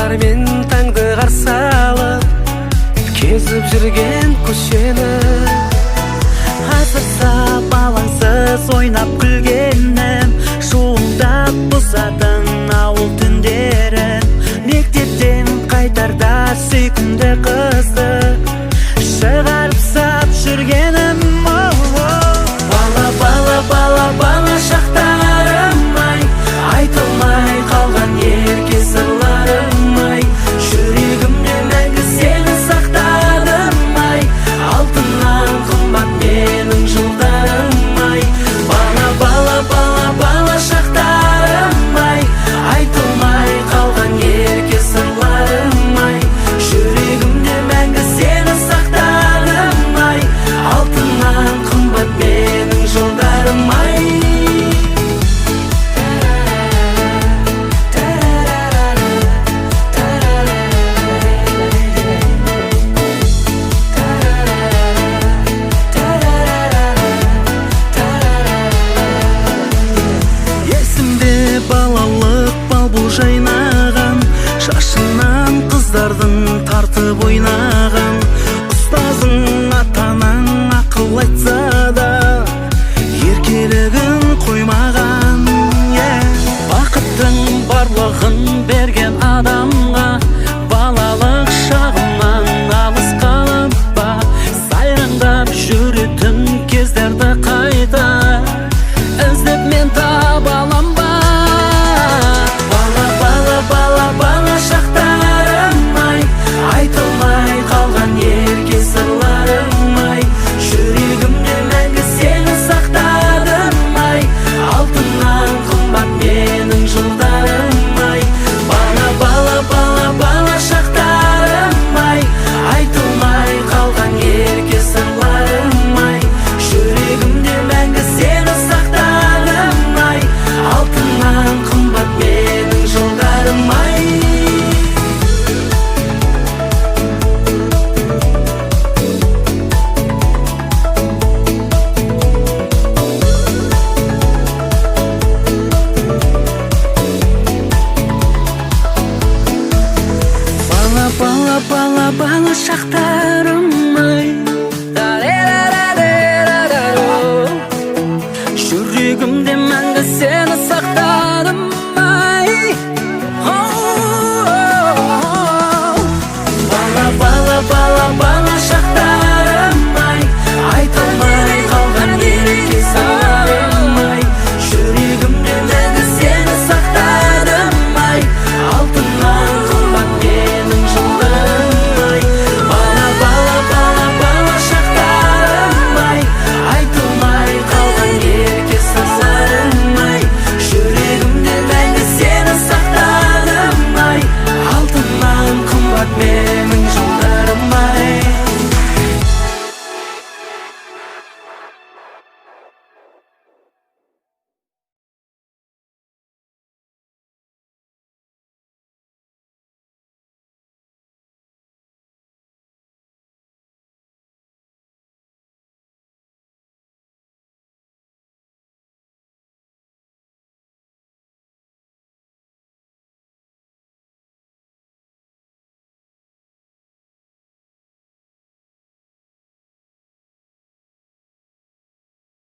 шамдармен таңды қарсы алып, кезіп жүрген көшені Азырса балаңсыз ойнап күлгенім, шуылдап бұзатын ауыл түндерін. Мектептен қайтарда сүйкімді қызды шығарып сап жүргенім. Бала, бала, бала, бала шақтарым-ай, айтылмай қалған ерке сырларым-ай, жүрегімде мәңгі сені сақтадым-ай, алтыннан қымбат менің жылдарым-ай. Бала, бала, бала, бала шақтарым-ай, айтылмай қалған ерке сырларым-ай, жүрегімде мәңгі сені сақтадым-ай, алтыннан қымбат менің жылдарым-ай. Есімде балалық балбұл жайнаған, шашынан қыздардың тартып ойнаған.